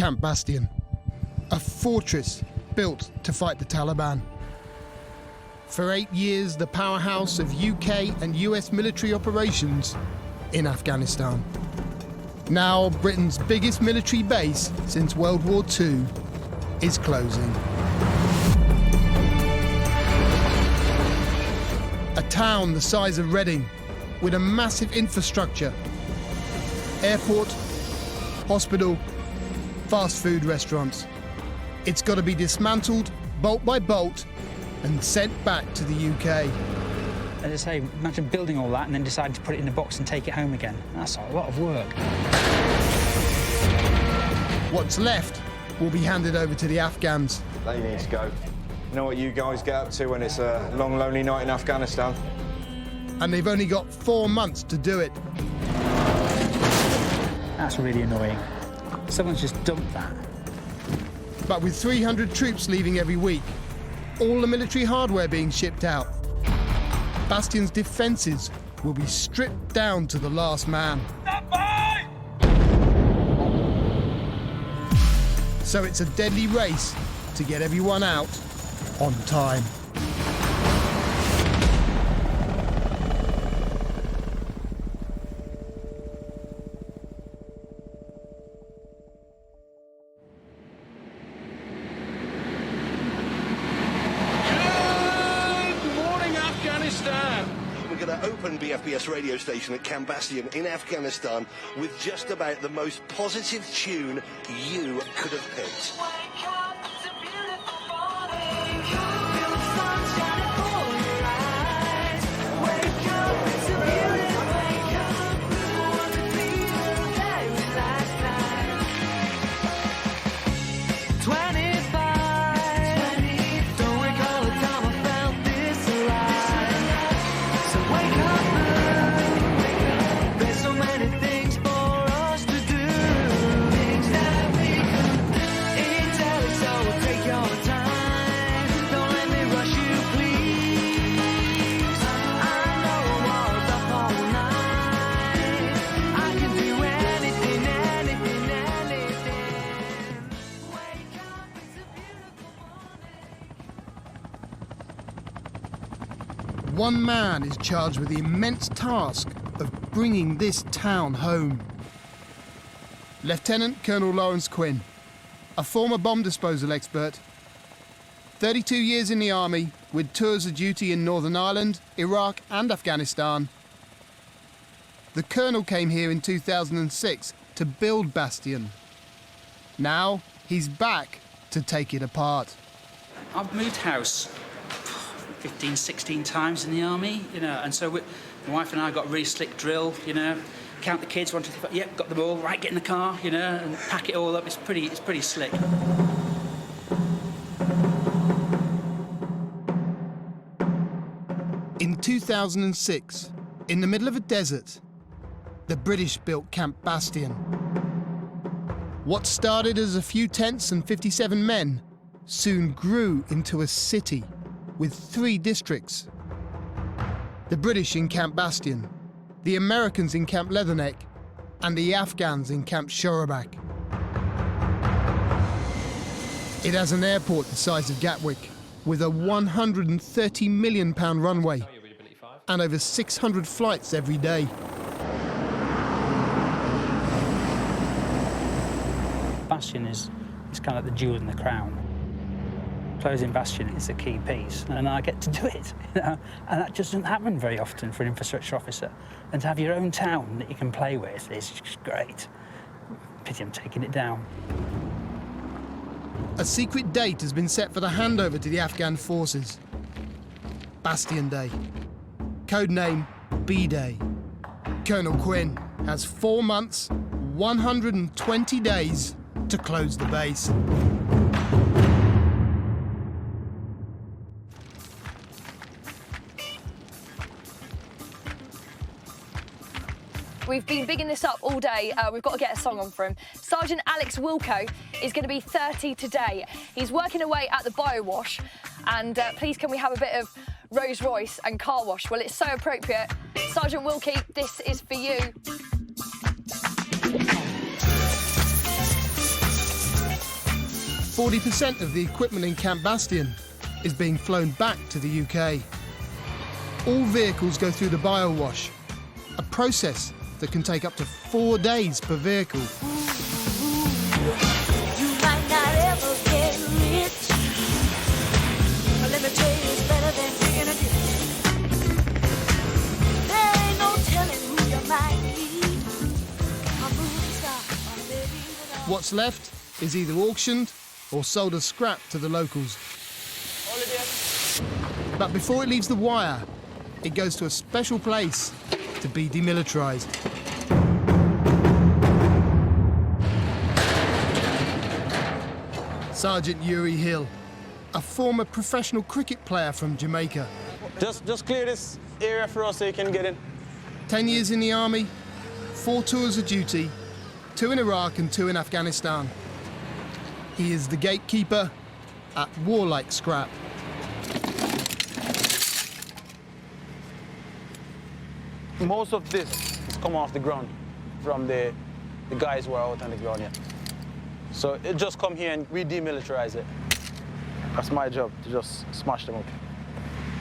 Camp Bastion, a fortress built to fight the Taliban. For 8 years, the powerhouse of UK and US military operations in Afghanistan. Now, Britain's biggest military base since World War II is closing. A town the size of Reading, with a massive infrastructure, airport, hospital, fast food restaurants. It's got to be dismantled bolt by bolt and sent back to the UK. As I say, imagine building all that and then deciding to put it in a box and take it home again. That's a lot of work. What's left will be handed over to the Afghans. They need to go. You know what you guys get up to when it's a long, lonely night in Afghanistan? And they've only got 4 months to do it. That's really annoying. Someone's just dumped that. But with 300 troops leaving every week, all the military hardware being shipped out, Bastion's defences will be stripped down to the last man. So it's a deadly race to get everyone out on time. We're going to open BFBS radio station at Camp Bastion in Afghanistan with just about the most positive tune you could have picked. One man is charged with the immense task of bringing this town home. Lieutenant Colonel Lawrence Quinn, a former bomb disposal expert, 32 years in the army with tours of duty in Northern Ireland, Iraq and Afghanistan. The colonel came here in 2006 to build Bastion. Now he's back to take it apart. I've moved house 15, 16 times in the army, you know, and so my wife and I got a really slick drill, you know, count the kids, 1, 2, 3, 4, yep, got them all, right, get in the car, you know, and pack it all up. It's pretty slick. In 2006, in the middle of a desert, the British built Camp Bastion. What started as a few tents and 57 men soon grew into a city with 3 districts. The British in Camp Bastion, the Americans in Camp Leatherneck, and the Afghans in Camp Shorabak. It has an airport the size of Gatwick, with a £130 million runway and over 600 flights every day. Bastion is kind of the jewel in the crown. Closing Bastion is a key piece, and I get to do it, you know? And that just doesn't happen very often for an infrastructure officer. And to have your own town that you can play with is just great. Pity I'm taking it down. A secret date has been set for the handover to the Afghan forces. Bastion Day. Codename B-Day. Colonel Quinn has 4 months, 120 days to close the base. We've been bigging this up all day. We've got to get a song on for him. Sergeant Alex Wilco is going to be 30 today. He's working away at the biowash. And please, can we have a bit of Rolls Royce and car wash? Well, it's so appropriate. Sergeant Wilkie, this is for you. 40% of the equipment in Camp Bastion is being flown back to the UK. All vehicles go through the biowash, a process that can take up to 4 days per vehicle. You might not ever get rich, but let me tell you, it's better than digging a ditch. There ain't no telling who you might be. A movie star, or maybe even a... What's left is either auctioned or sold as scrap to the locals. But before it leaves the wire, it goes to a special place to be demilitarized. Sergeant Yuri Hill, a former professional cricket player from Jamaica. Just clear this area for us so you can get in. 10 years in the army, 4 tours of duty, 2 in Iraq and 2 in Afghanistan. He is the gatekeeper at warlike scrap. Most of this has come off the ground from the guys who are out on the ground here. So it just come here and we demilitarize it. That's my job, to just smash them up.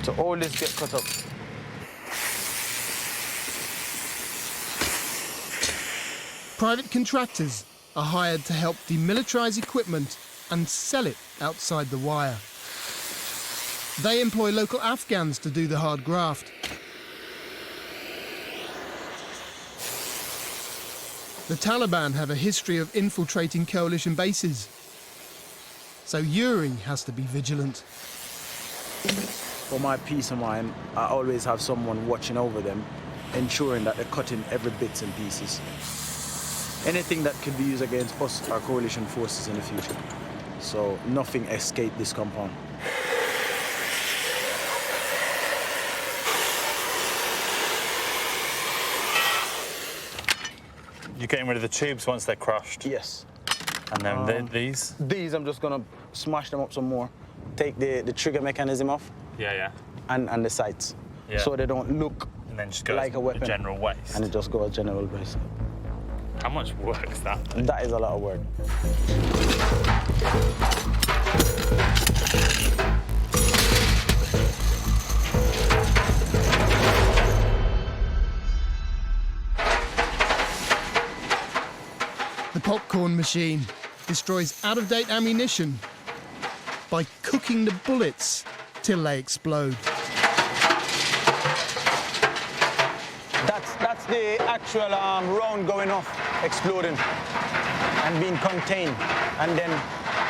So all this get cut up. Private contractors are hired to help demilitarize equipment and sell it outside the wire. They employ local Afghans to do the hard graft. The Taliban have a history of infiltrating coalition bases, so Yuri has to be vigilant. For my peace of mind, I always have someone watching over them, ensuring that they're cutting every bits and pieces. Anything that could be used against us, our coalition forces in the future. So nothing escaped this compound. You're getting rid of the tubes once they're crushed? Yes. And then these? These, I'm just gonna smash them up some more. Take the trigger mechanism off. Yeah. And the sights. Yeah. So they don't look And then just go like a weapon. general waste. And it just goes general waste. How much work is that? That is a lot of work. The popcorn machine destroys out-of-date ammunition by cooking the bullets till they explode. That's the actual round going off, exploding, and being contained, and then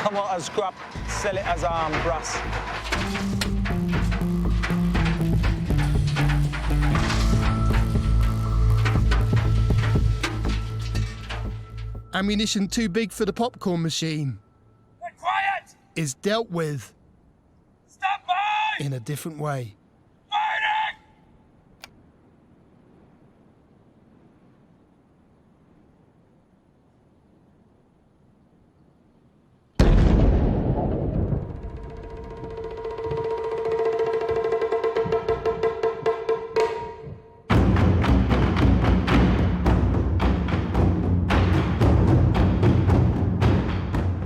come out as scrap, sell it as brass. Ammunition too big for the popcorn machine Quiet! is dealt with Stop by! in a different way. Fighting!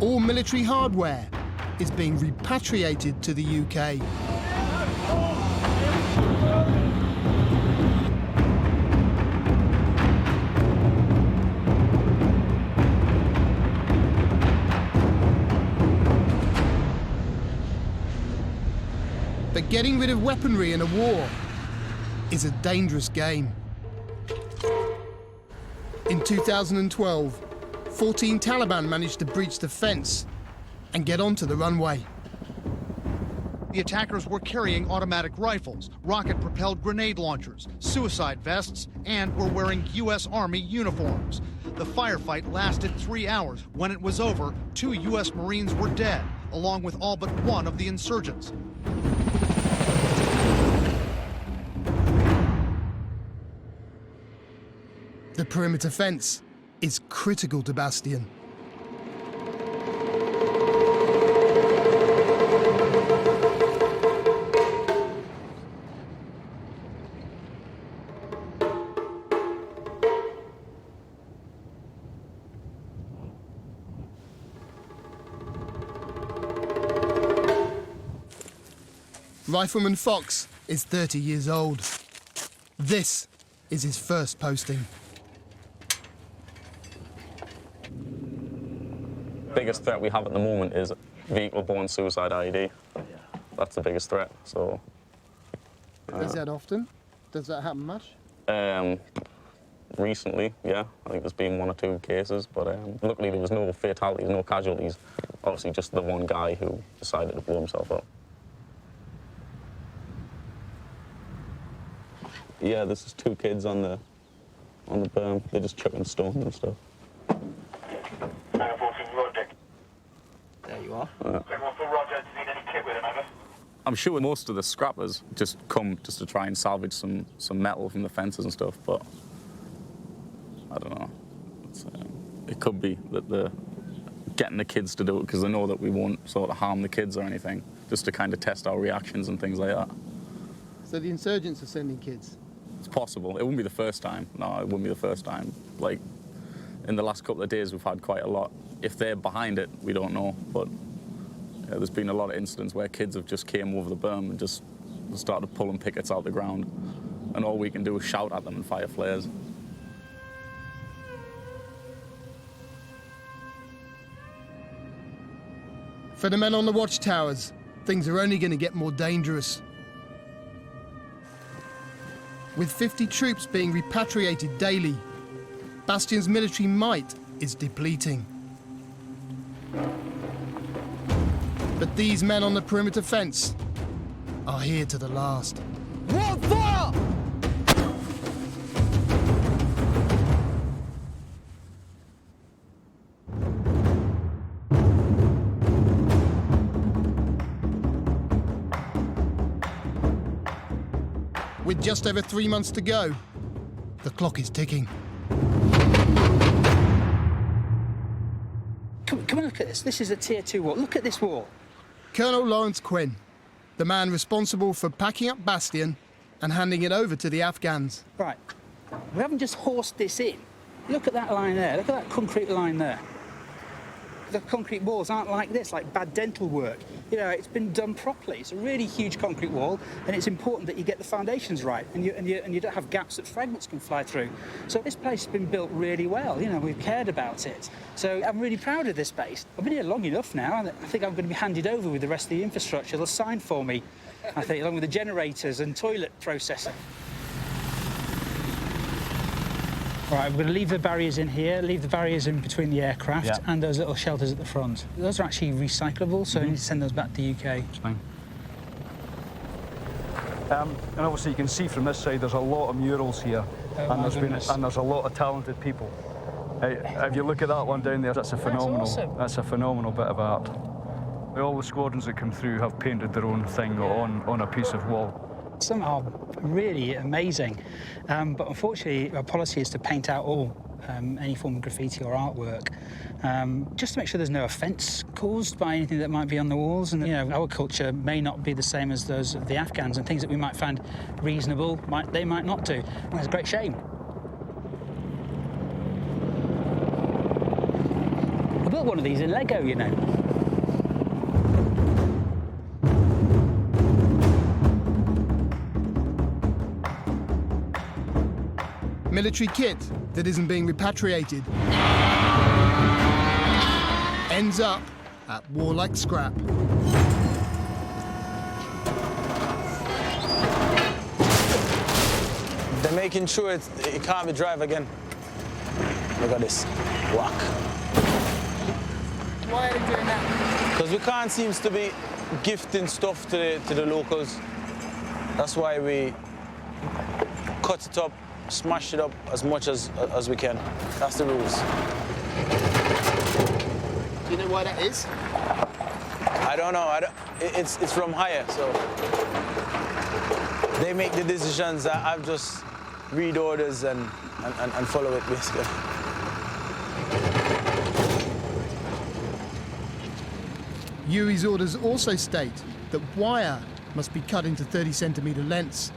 All military hardware is being repatriated to the UK. But getting rid of weaponry in a war is a dangerous game. In 2012, 14 Taliban managed to breach the fence and get onto the runway. The attackers were carrying automatic rifles, rocket-propelled grenade launchers, suicide vests, and were wearing U.S. Army uniforms. The firefight lasted 3 hours. When it was over, 2 U.S. Marines were dead, along with all but one of the insurgents. The perimeter fence is critical to Bastion. Rifleman Fox is 30 years old. This is his first posting. Biggest threat we have at the moment is vehicle-borne suicide IED. That's the biggest threat, so... Is that often? Does that happen much? Recently, yeah. I think there's been 1 or 2 cases, but luckily there was no fatalities, no casualties. Obviously just the one guy who decided to blow himself up. Yeah, this is 2 kids on the berm. They're just chucking stones and stuff. There you are. I'm sure most of the scrappers just come just to try and salvage some metal from the fences and stuff, but I don't know. It could be that they're getting the kids to do it because they know that we won't sort of harm the kids or anything, just to kind of test our reactions and things like that. So the insurgents are sending kids? It's possible. It wouldn't be the first time. No, it wouldn't be the first time. Like, in the last couple of days, we've had quite a lot. If they're behind it, we don't know, but yeah, there's been a lot of incidents where kids have just came over the berm and just started pulling pickets out the ground, and all we can do is shout at them and fire flares. For the men on the watchtowers, things are only going to get more dangerous. With 50 troops being repatriated daily, Bastion's military might is depleting. But these men on the perimeter fence are here to the last. One fire! With just over 3 months to go, the clock is ticking. Come and look at this. This is a Tier 2 wall. Look at this wall. Colonel Lawrence Quinn, the man responsible for packing up Bastion and handing it over to the Afghans. Right. We haven't just horsed this in. Look at that line there. Look at that concrete line there. The concrete walls aren't like this, like bad dental work. You know, it's been done properly. It's a really huge concrete wall, and it's important that you get the foundations right, and you don't have gaps that fragments can fly through. So this place has been built really well. You know, we've cared about it. So I'm really proud of this base. I've been here long enough now. I think I'm going to be handed over with the rest of the infrastructure. They'll sign for me, I think, along with the generators and toilet processor. All right, we're going to leave the barriers in here, leave the barriers in between the aircraft and those little shelters at the front. Those are actually recyclable, so you need to send those back to the UK. It's fine. And obviously you can see from this side there's a lot of murals here, and there's a lot of talented people. If you look at that one down there, that's a phenomenal. That's a phenomenal bit of art. All the squadrons that come through have painted their own thing on a piece of wall. Some are really amazing, but unfortunately our policy is to paint out all any form of graffiti or artwork, just to make sure there's no offence caused by anything that might be on the walls. And, you know, our culture may not be the same as those of the Afghans, and things that we might find reasonable, they might not do. And it's a great shame. I built one of these in Lego, you know. Military kit that isn't being repatriated ends up at warlike scrap. They're making sure it can't be drive again. Look at this rock. Why are they doing that? Because we can't seem to be gifting stuff to the locals. That's why we cut it up, smash it up as much as we can. That's the rules. Do you know why that is? I don't know. It's from higher, so they make the decisions. I've just read orders and follow it, basically. UI's orders also state that wire must be cut into 30-centimetre lengths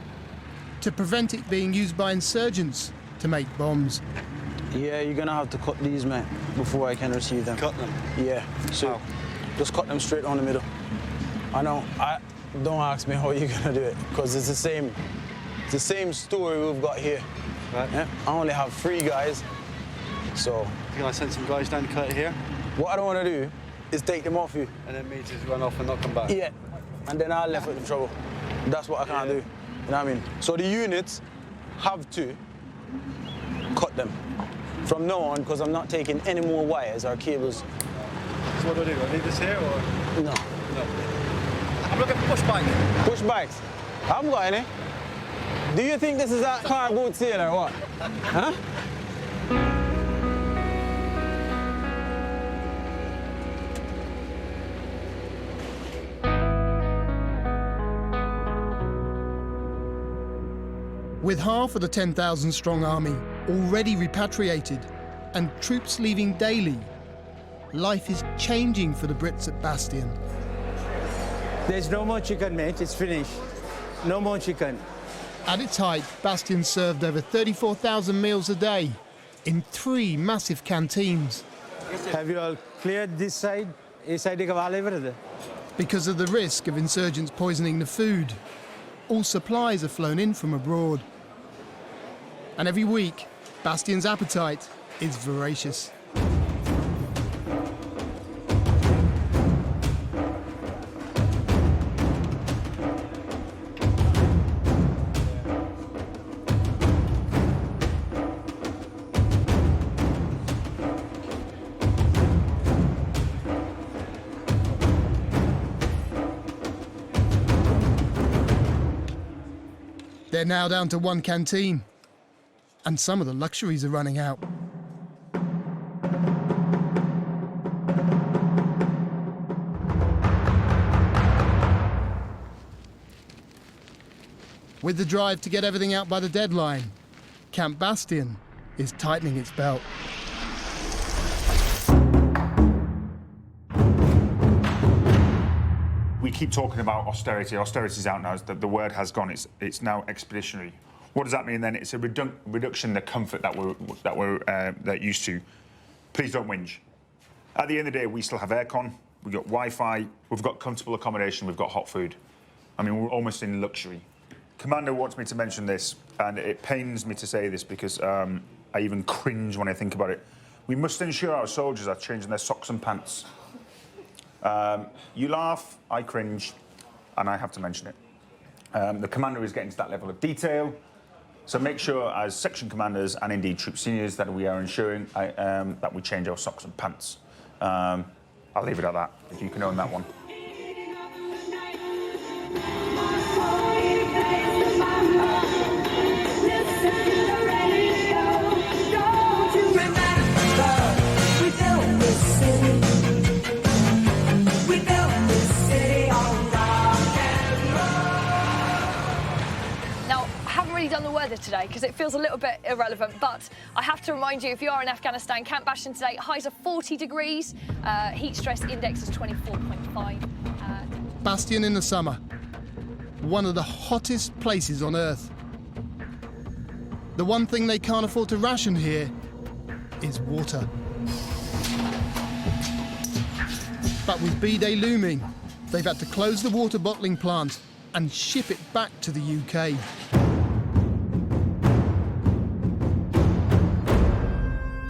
to prevent it being used by insurgents to make bombs. Yeah, you're gonna have to cut these, mate, before I can receive them. Cut them? Yeah, so just cut them straight on the middle. I know, Don't ask me how you're gonna do it, because it's the same story we've got here. Right. Yeah? I only have 3 guys, so... You gonna send some guys down to cut it here? What I don't want to do is take them off you. And then me just run off and not come back? Yeah, and then I'm left with the trouble. That's what I can't do, you know what I mean? So the units have to cut them from now on, because I'm not taking any more wires or cables. So what do I do? I leave this here or? No. I'm looking for push bike. Push bikes? I haven't got any. Do you think this is a car boot sale or what? Huh? With half of the 10,000 strong army already repatriated and troops leaving daily, life is changing for the Brits at Bastion. There's no more chicken, mate. It's finished. No more chicken. At its height, Bastion served over 34,000 meals a day in 3 massive canteens. Have you all cleared this side? This side is all. Because of the risk of insurgents poisoning the food, all supplies are flown in from abroad. And every week, Bastion's appetite is voracious. They're now down to 1 canteen, and some of the luxuries are running out. With the drive to get everything out by the deadline, Camp Bastion is tightening its belt. We keep talking about austerity. Austerity's out now. The word has gone. It's now expeditionary. What does that mean then? It's a reduction in the comfort that we're used to. Please don't whinge. At the end of the day, we still have aircon. We've got Wi-Fi. We've got comfortable accommodation. We've got hot food. I mean, we're almost in luxury. Commander wants me to mention this, and it pains me to say this because I even cringe when I think about it. We must ensure our soldiers are changing their socks and pants. You laugh, I cringe, and I have to mention it. The commander is getting to that level of detail, so make sure as section commanders and indeed troop seniors that we are ensuring that we change our socks and pants. I'll leave it at that, if you can own that one. Done the weather today because it feels a little bit irrelevant, but I have to remind you, if you are in Afghanistan, Camp Bastion today, highs of 40 degrees, heat stress index is 24.5. Bastion in the summer, one of the hottest places on Earth. The one thing they can't afford to ration here is water. But with B-Day looming, they've had to close the water bottling plant and ship it back to the UK.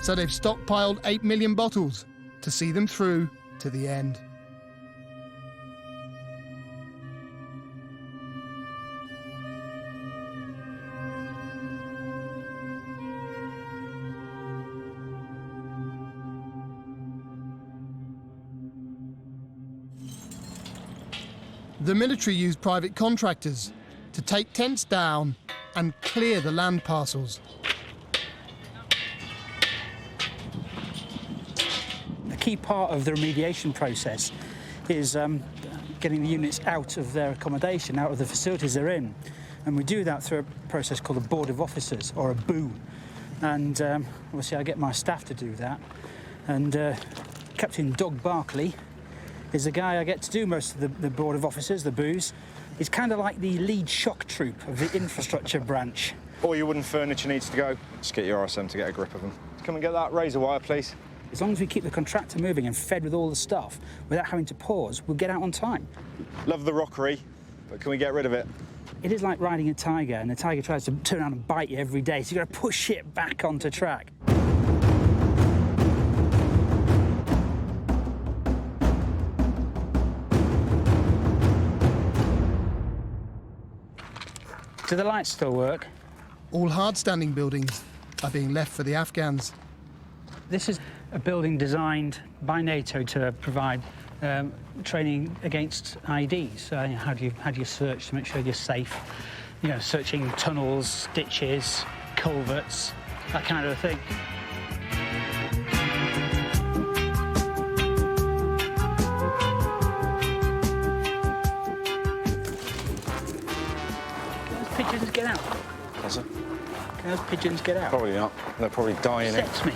So they've stockpiled 8 million bottles to see them through to the end. The military used private contractors to take tents down and clear the land parcels. Key part of the remediation process is getting the units out of their accommodation, out of the facilities they're in. And we do that through a process called a Board of Officers, or a BOO. And obviously I get my staff to do that. And Captain Doug Barkley is the guy I get to do most of the Board of Officers, the BOOs. He's kind of like the lead shock troop of the infrastructure branch. All your wooden furniture needs to go. Just get your RSM to get a grip of them. Come and get that razor wire, please. As long as we keep the contractor moving and fed with all the stuff without having to pause, we'll get out on time. Love the rockery. but can we get rid of it? It is like riding a tiger, and the tiger tries to turn around and bite you every day, so you've got to push it back onto track. Do the lights still work? All hard-standing buildings are being left for the Afghans. This is a building designed by NATO to provide training against IEDs. You know, how do you search to make sure you're safe? You know, searching tunnels, ditches, culverts, that kind of thing. Can those pigeons get out? What's it? Can those pigeons get out? Probably not. They're probably dying it. Sets me.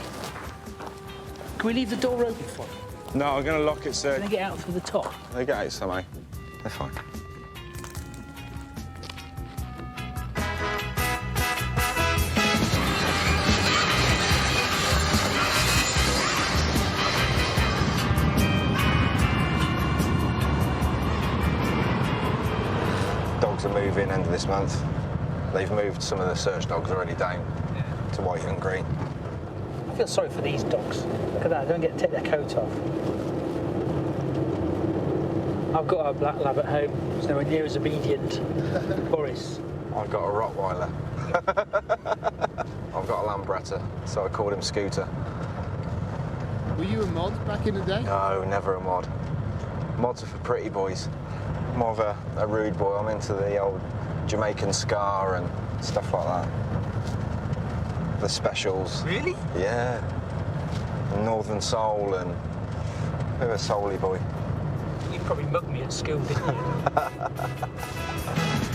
Can we leave the door open for them? No, I'm going to lock it, sir. Can they get out through the top? They get out somehow. They're fine. Dogs are moving end of this month. They've moved some of the search dogs already down to white and green. I feel sorry for these dogs. Look at that, they don't get to take their coat off. I've got a black lab at home, so nowhere near as obedient. Boris. I've got a Rottweiler. I've got a Lambretta, so I called him Scooter. Were you a mod back in the day? No, never a mod. Mods are for pretty boys. More of a rude boy. I'm into the old Jamaican ska and stuff like that. The specials. Really? Yeah. Northern Soul and a bit of a soul-y boy. You probably mugged me at school, didn't you?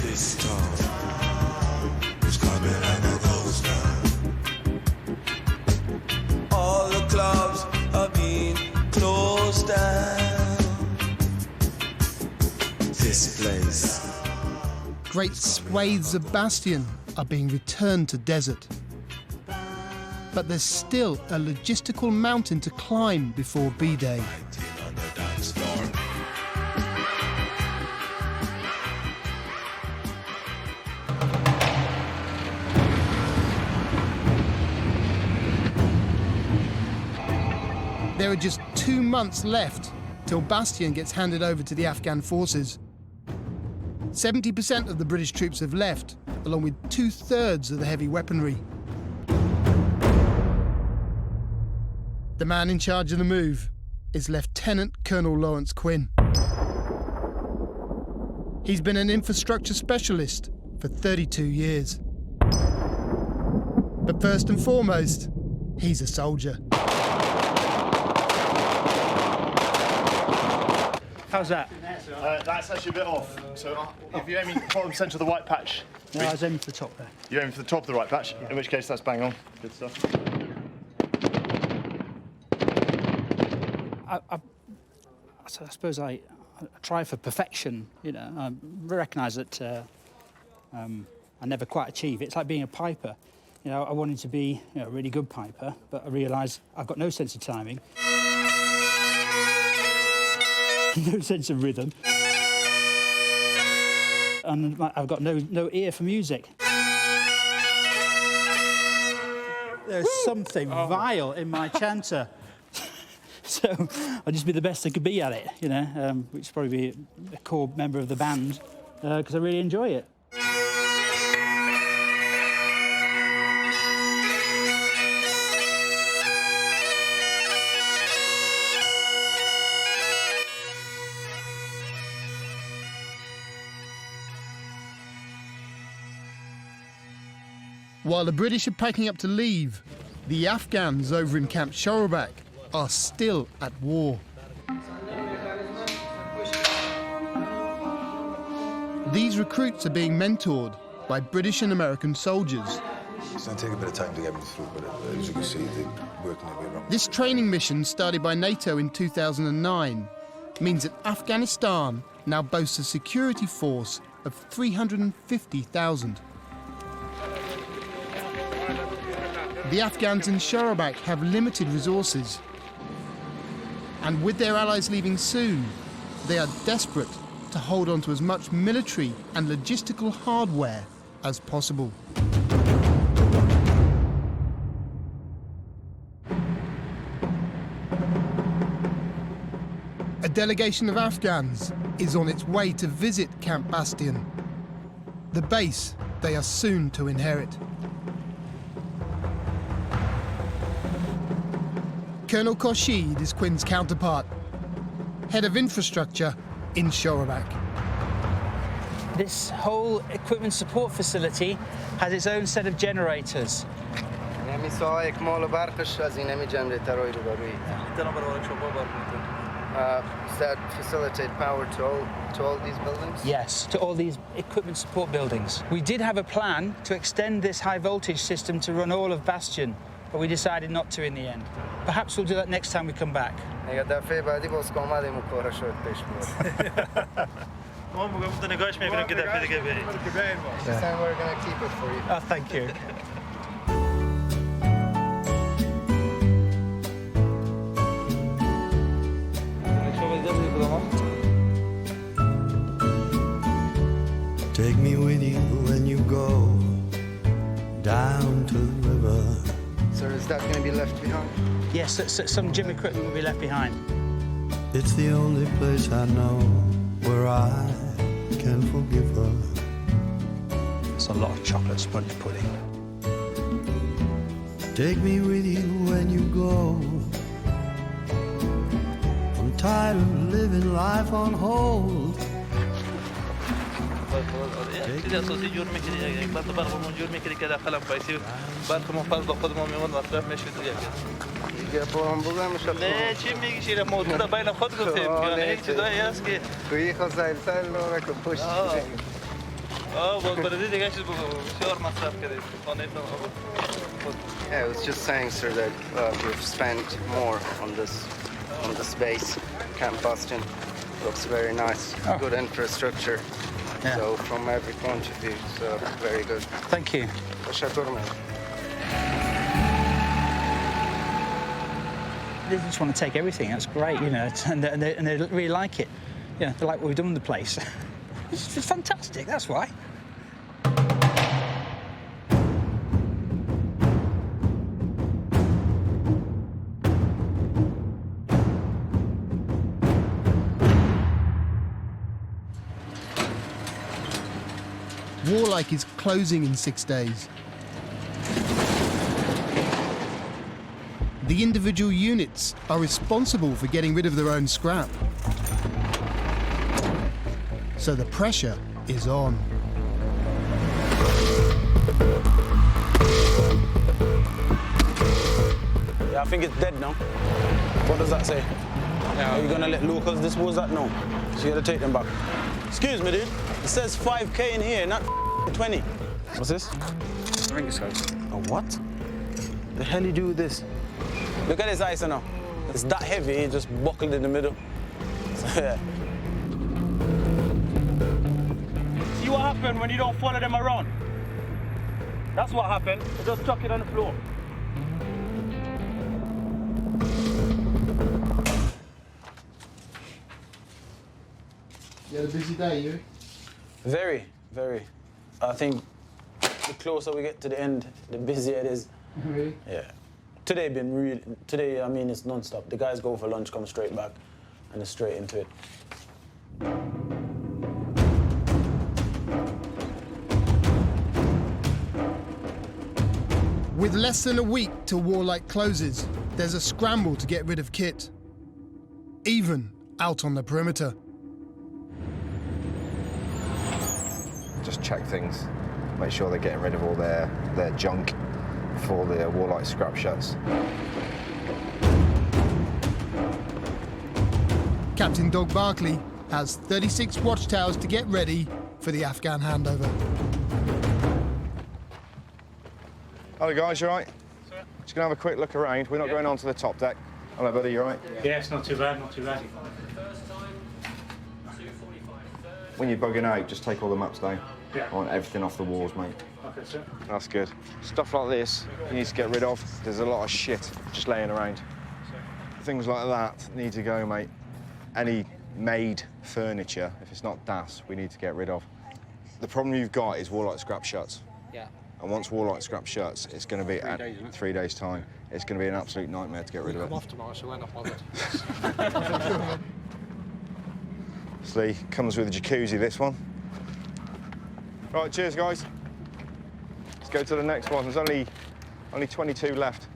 This storm is coming and it goes down. All the clubs are being closed down. This place. Great swathes of Bastion are being returned to desert. But there's still a logistical mountain to climb before B-Day. There are just 2 months left till Bastion gets handed over to the Afghan forces. 70% of the British troops have left, along with 2/3 of the heavy weaponry. The man in charge of the move is Lieutenant Colonel Lawrence Quinn. He's been an infrastructure specialist for 32 years. But first and foremost, he's a soldier. How's that? That's actually a bit off. So if you're aiming bottom centre of the white patch. No, I was aiming for the top there. You're aiming for the top of the right patch, in which case that's bang on. Good stuff. I suppose I try for perfection, you know. I recognise that I never quite achieve it. It's like being a piper. You know, I wanted to be a really good piper, but I realise I've got no sense of timing, no sense of rhythm, and I've got no ear for music. There's something vile in my chanter. So I'll just be the best I could be at it, you know, which is probably be a core member of the band, because I really enjoy it. While the British are packing up to leave, the Afghans over in Camp Shorobak are still at war. These recruits are being mentored by British and American soldiers. It's going to take a bit of time to get me through, but as you can see, they're working their way around. This training mission, started by NATO in 2009, means that Afghanistan now boasts a security force of 350,000. The Afghans in Shorobak have limited resources. And with their allies leaving soon, they are desperate to to hold on to as much military and logistical hardware as possible. A delegation of Afghans is on its way to visit Camp Bastion, the base they are soon to inherit. Colonel Khorshid is Quinn's counterpart, head of infrastructure in Shorabak. This whole equipment support facility has its own set of generators. Does that facilitate power to all these buildings? Yes, to all these equipment support buildings. We did have a plan to extend this high voltage system to run all of Bastion, but we decided not to in the end. Perhaps we'll do that next time we come back. This time we're going to keep it for you. Oh, thank you. Take me with you when you go down to the river. So is that going to be left behind? Yes, some gym equipment will be left behind. It's the only place I know where I can forgive her. It's a lot of chocolate sponge pudding. Take me with you when you go. I'm tired of living life on hold. Yeah, I was just saying, sir, that we've spent more on this base. Camp Bastion looks very nice, good infrastructure. Yeah. So from every point of view, so very good. Thank you. They just want to take everything. That's great, you know, and they really like it. You know, they like what we've done with the place. It's fantastic. That's why. WWII is closing in 6 days. The individual units are responsible for getting rid of their own scrap. So the pressure is on. Yeah, I think it's dead now. What does that say? Are you gonna let locals dispose that? No. So you gotta take them back. Excuse me, dude. It says 5K in here, not 20. What's this? Ring scope. A what? The hell you do with this? Look at this ice now. It's that heavy, it just buckled in the middle. So, yeah. See what happened when you don't follow them around? That's what happened. They just chuck it on the floor. You had a busy day, you? Very, very. I think the closer we get to the end, the busier it is. Really? Yeah. Today, I mean, it's non-stop. The guys go for lunch, come straight back, and they're straight into it. With less than a week till WWII closes, there's a scramble to get rid of kit, even out on the perimeter. Just check things, make sure they're getting rid of all their junk before the WWII scrap shuts. Captain Doug Barkley has 36 watchtowers to get ready for the Afghan handover. Hello guys, you all right? Sir? Just gonna have a quick look around. We're not going on to the top deck. Hello buddy, you all right? Yeah, it's not too bad, not too bad. When you're bugging out, just take all the maps down. Yeah. I want everything off the walls, mate. Okay, sir. That's good. Stuff like this, you need to get rid of. There's a lot of shit just laying around. Things like that need to go, mate. Any made furniture, if it's not DAS, we need to get rid of. The problem you've got is Warlight scrap shuts. Yeah. And once Warlight scrap shuts, it's going to be at 3 days' time. It's going to be an absolute nightmare to get rid of it. Come off tomorrow, so we're not bothered. Obviously, comes with a jacuzzi, this one. Right, cheers, guys. Let's go to the next one. There's only 22 left.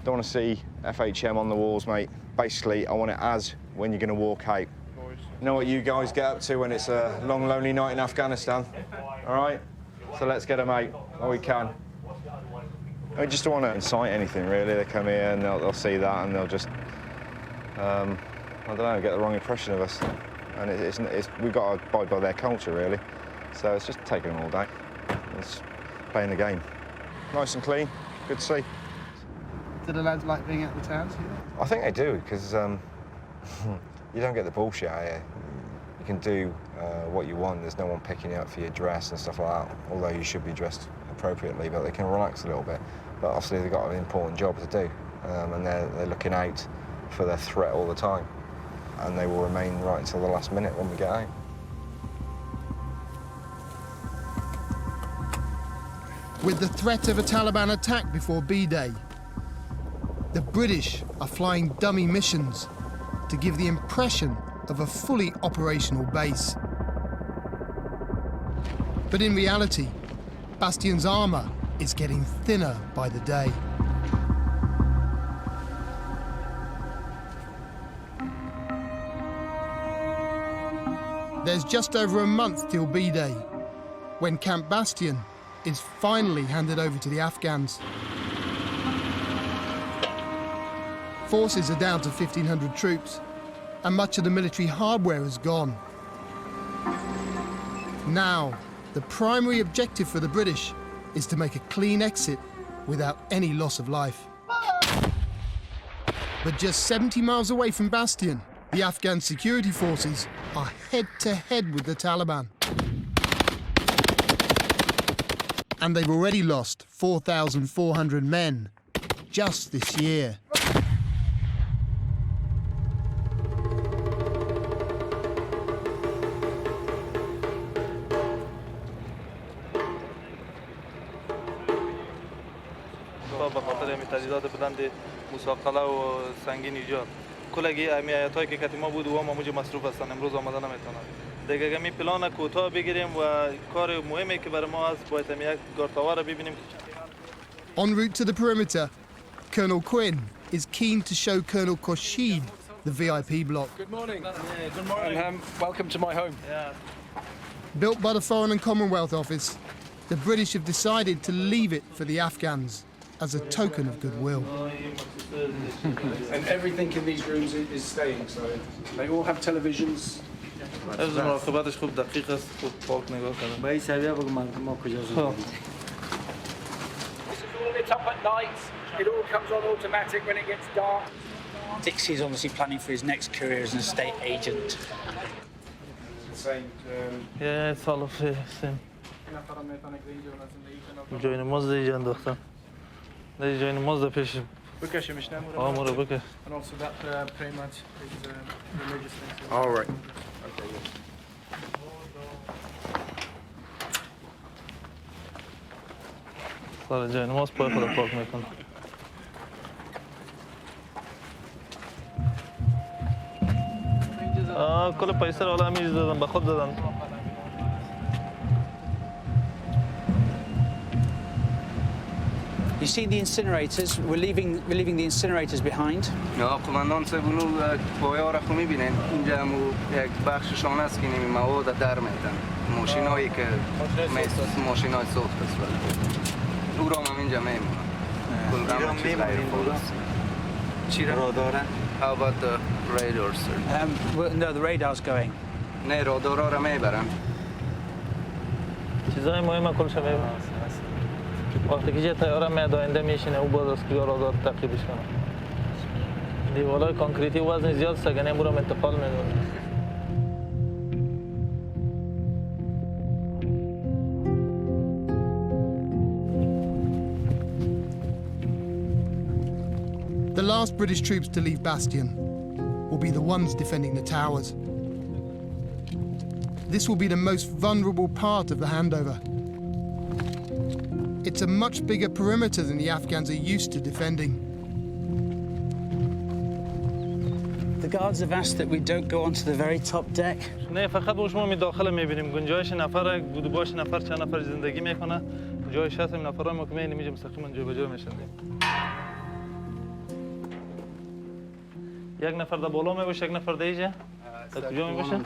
Don't want to see FHM on the walls, mate. Basically, I want it as when you're going to walk out. You know what you guys get up to when it's a long, lonely night in Afghanistan? All right? So let's get them out while we can. I just don't want to incite anything, really. They come here and they'll see that and they'll just, I don't know, get the wrong impression of us. And we've got to abide by their culture, really. So it's just taking them all day. It's playing the game. Nice and clean, good to see. Do the lads like being at the towns? I think they do, because you don't get the bullshit out here. You can do what you want. There's no one picking you up for your dress and stuff like that, although you should be dressed appropriately, but they can relax a little bit. But obviously they've got an important job to do, and they're looking out for their threat all the time, and they will remain right until the last minute when we get out. With the threat of a Taliban attack before B-Day, the British are flying dummy missions to give the impression of a fully operational base. But in reality, Bastion's armour is getting thinner by the day. There's just over a month till B-Day, when Camp Bastion is finally handed over to the Afghans. Forces are down to 1,500 troops, and much of the military hardware is gone. Now, the primary objective for the British is to make a clean exit without any loss of life. But just 70 miles away from Bastion, the Afghan security forces are head-to-head with the Taliban. And they've already lost 4,400 men just this year. به خاطر تجهیزات بلند مساقله و سنگین ایجاد کلگی اهمیتایی که ما بود و ما موج مصروف هستن امروز آمده نمیتونن دیگه اگه می پلان کوتاه بگیریم و کار مهمی که برای ما هست باید یک گارتاوا رو ببینیم. En route to the perimeter, Colonel Quinn is keen to show Colonel Khorshid the VIP block. Good morning. Good morning. And welcome to my home. Yeah. Built by the Foreign and Commonwealth Office, the British have decided to leave it for the Afghans as a token of goodwill. And everything in these rooms is staying, so they all have televisions. از مراقبتش خوب دقیق است خوب پاک نگاه کنه. به این سویه بگو ما کجا زدیم. This is all lit up at night. It all comes on automatic when it gets dark. Dixie's obviously planning for his next career as an estate agent. Yeah, it's all of the same. جوین مزد اینجا انداختم. نه جوین مزد پیش. بکشیمش نموره. آمو رو بکش. And also that pretty much is religious things. All right. Okay. سال جوین مزد پای خود پاک میکنم. کل پیسه رو حالا همیشه دادم به خود دادم. You see the incinerators? We're leaving the incinerators behind. یا قماندان سبونو پایا را خو میبینین اینجا هم یک بخششان است که نمی مواد در میدن ماشینایی که میساس ماشینای سوخت است او را هم اینجا میمونن کلگام چیز غیر خلاص چی را؟ راداره؟ How about the radars, sir? No, the radar's going. نه رادارا را میبرن چیزای مهم کلش میبرن وقتی که تیاره میاد آینده میشینه او باز از که رادار تعقیبش کنه دیوارای کانکریتی وزن زیاد است اگه نمورم انتقال میدونه The last British troops to leave Bastion will be the ones defending the towers. This will be the most vulnerable part of the handover. It's a much bigger perimeter than the Afghans are used to defending. The guards have asked that we don't go onto the very top deck. نه فقط ما شما می داخل میبینیم گنجایش نفر بود باش نفر چند نفر زندگی میکنه جایش هست این نفرای ما که میبینیم اینجا مستقیما جابجا میشن یک نفر در بالا میباشه یک نفر در اینجا در کجا میباشه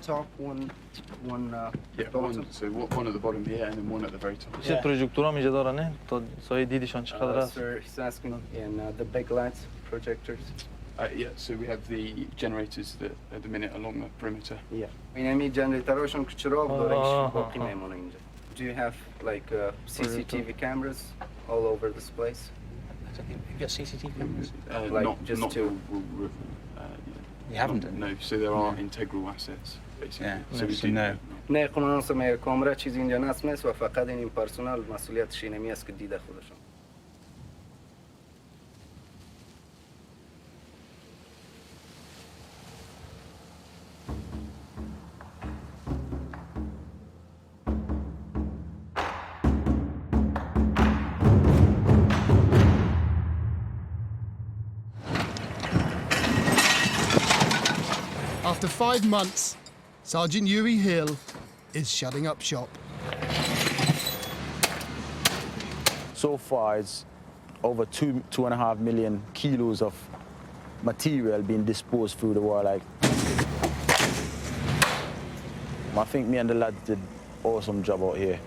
one at the bottom here and then one at the very top. چه پروژکتورها اینجا دارن نه تا سایه دیدشان چقدر است Sir, he's asking in the big lights projectors. Yeah, so we have the generators that at the minute along the perimeter. Yeah. این همی جنریترهاشون که چراغ داره ایش باقی میمونه اینجا. Do you have like CCTV cameras all over this place? You've got CCTV cameras? Like just two? You haven't done? No, so there are integral assets, basically. Yeah, So we do no. نه قانون سمیه کامرا چیزی اینجا نصب و فقط این پرسونال مسئولیتش اینمی است که دیده خودشون. After 5 months, Sergeant Yuri Hill is shutting up shop. So far, it's over 2.5 million kilos of material being disposed through the war. Like, I think me and the lads did awesome job out here.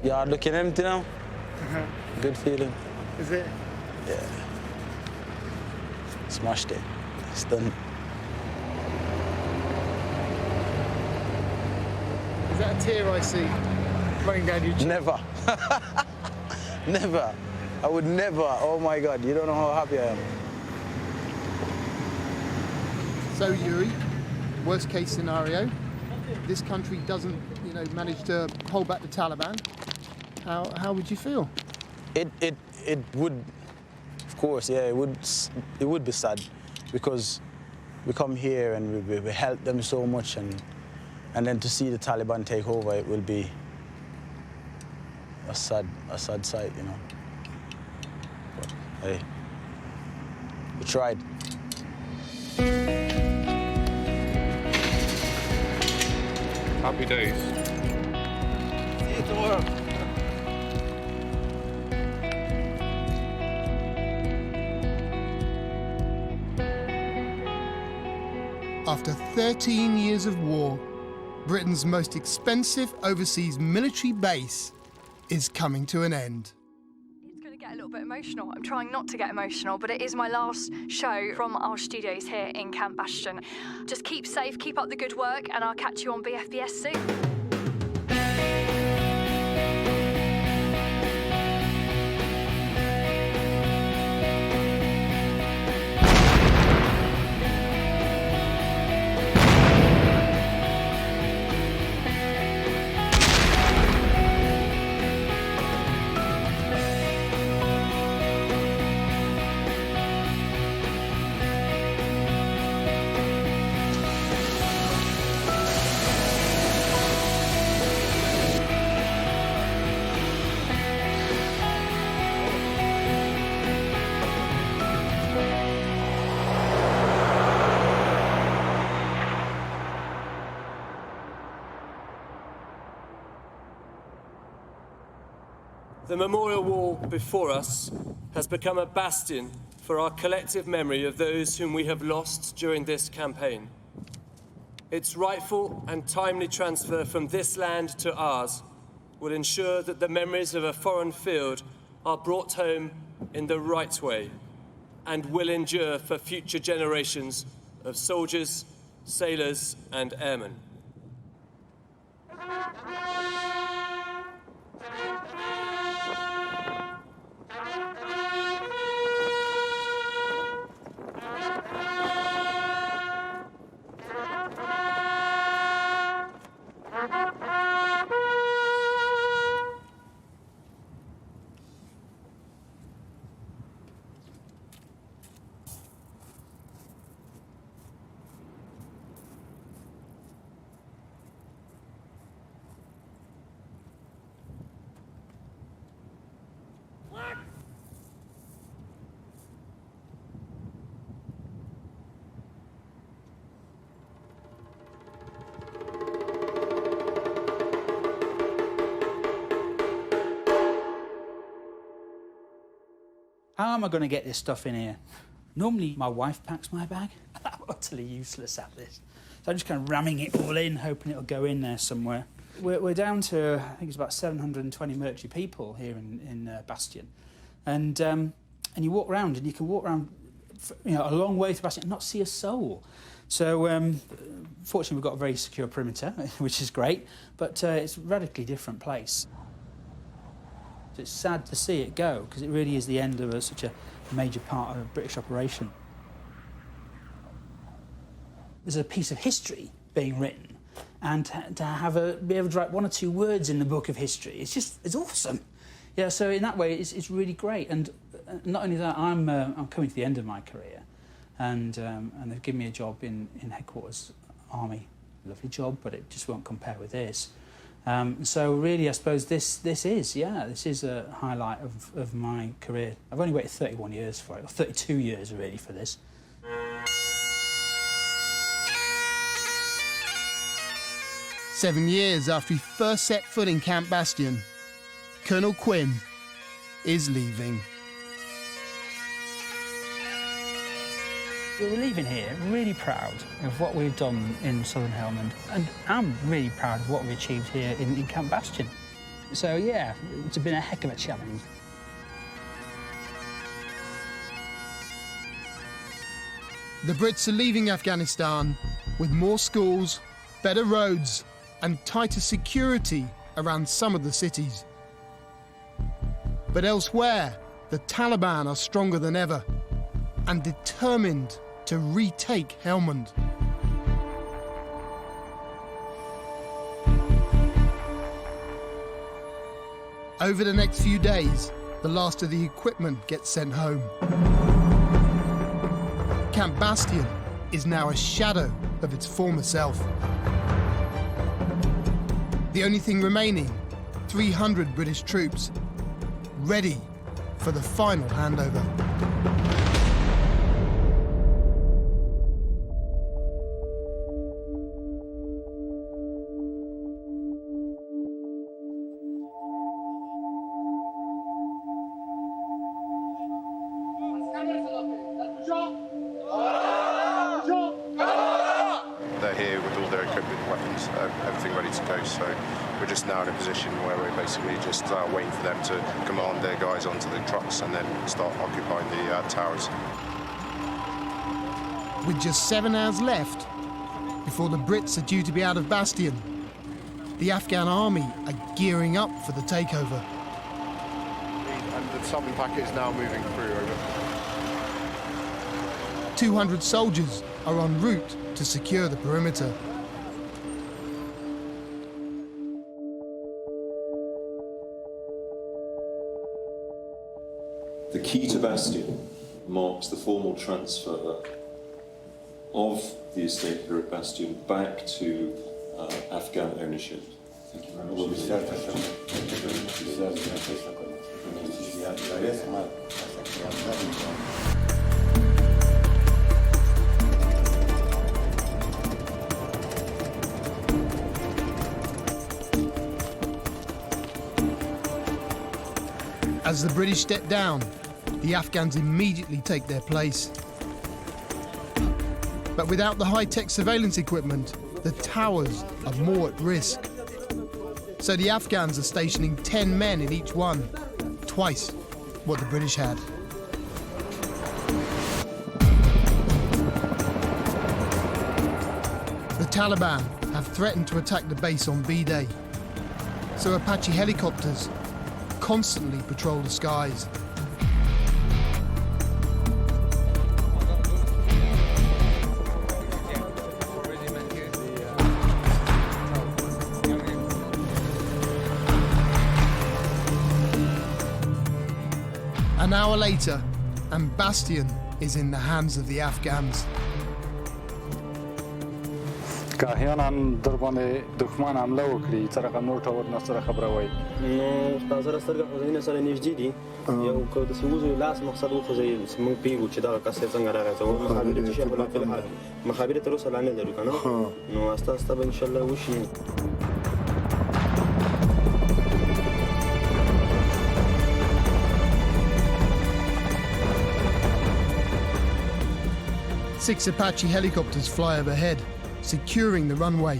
Yard looking empty now. Good feeling. Is it? Yeah. Smashed it. It's done. Is that a tear I see running down your cheek? Never. Never. I would never. Oh my God, you don't know how happy I am. So Yuri, worst case scenario, this country doesn't, manage to hold back the Taliban. How would you feel? It would, of course, yeah, it would be sad because we come here and we help them so much and then to see the Taliban take over, it will be a sad sight, But hey, we tried. Happy days. See you tomorrow. After 13 years of war, Britain's most expensive overseas military base is coming to an end. It's going to get a little bit emotional. I'm trying not to get emotional, but it is my last show from our studios here in Camp Bastion. Just keep safe, keep up the good work, and I'll catch you on BFBS soon. The memorial wall before us has become a bastion for our collective memory of those whom we have lost during this campaign. Its rightful and timely transfer from this land to ours will ensure that the memories of a foreign field are brought home in the right way and will endure for future generations of soldiers, sailors, and airmen. How am I going to get this stuff in here? Normally, my wife packs my bag. I'm utterly useless at this. So I'm just kind of ramming it all in, hoping it'll go in there somewhere. We're down to, I think it's about 720 military people here in Bastion. And you walk around, and you can walk around a long way to Bastion and not see a soul. So, fortunately, we've got a very secure perimeter, which is great, but it's a radically different place. It's sad to see it go, because it really is the end of such a major part of a British operation. There's a piece of history being written, and to be able to write 1 or 2 words in the book of history, it's awesome. Yeah, so in that way, it's really great. And not only that, I'm coming to the end of my career, and they've given me a job in headquarters army. Lovely job, but it just won't compare with this. So really, I suppose this is a highlight of my career. I've only waited 31 years for it, or 32 years really for this. Seven years after he first set foot in Camp Bastion, Colonel Quinn is leaving. We're leaving here really proud of what we've done in Southern Helmand, and I'm really proud of what we achieved here in Camp Bastion. So yeah, it's been a heck of a challenge. The Brits are leaving Afghanistan with more schools, better roads, and tighter security around some of the cities. But elsewhere, the Taliban are stronger than ever and determined to retake Helmand. Over the next few days, the last of the equipment gets sent home. Camp Bastion is now a shadow of its former self. The only thing remaining, 300 British troops, ready for the final handover. They're here with all their equipment, weapons, everything ready to go. So we're just now in a position where we're basically just waiting for them to command their guys onto the trucks and then start occupying the towers. With just 7 hours left before the Brits are due to be out of Bastion, the Afghan army are gearing up for the takeover. And the southern packet is now moving through. Over. 200 soldiers are en route to secure the perimeter. The key to Bastion marks the formal transfer of the estate here at Bastion back to Afghan ownership. Thank you very much. As the British step down, the Afghans immediately take their place. But without the high-tech surveillance equipment, the towers are more at risk. So the Afghans are stationing 10 men in each one, twice what the British had. The Taliban have threatened to attack the base on V-Day, so Apache helicopters constantly patrol the skies. An hour later, and Bastion is in the hands of the Afghans. که احیانا در باندې دښمن حمله وکړي سره نور ټاور نه سره خبره وای نو تاسو سره سترګه خو نه سره نږدې دي یو کو د سوزو لاس مقصد خو زي موږ پیګو چې دا کس څنګه راغی او مخابره چې په خپل حال مخابره تر اوسه لا نه لرو کنه نو اساسا به ان شاء الله وشي. Six Apache helicopters fly overhead, securing the runway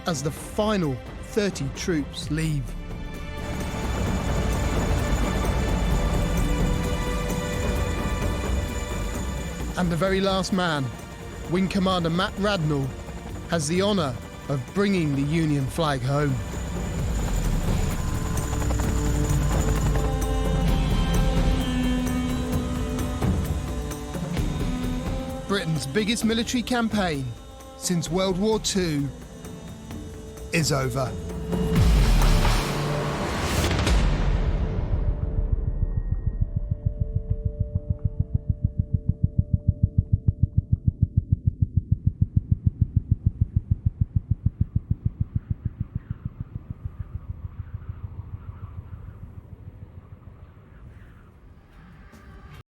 as the final 30 troops leave. And the very last man, Wing Commander Matt Radnall, has the honour of bringing the Union flag home. Britain's biggest military campaign since World War II is over.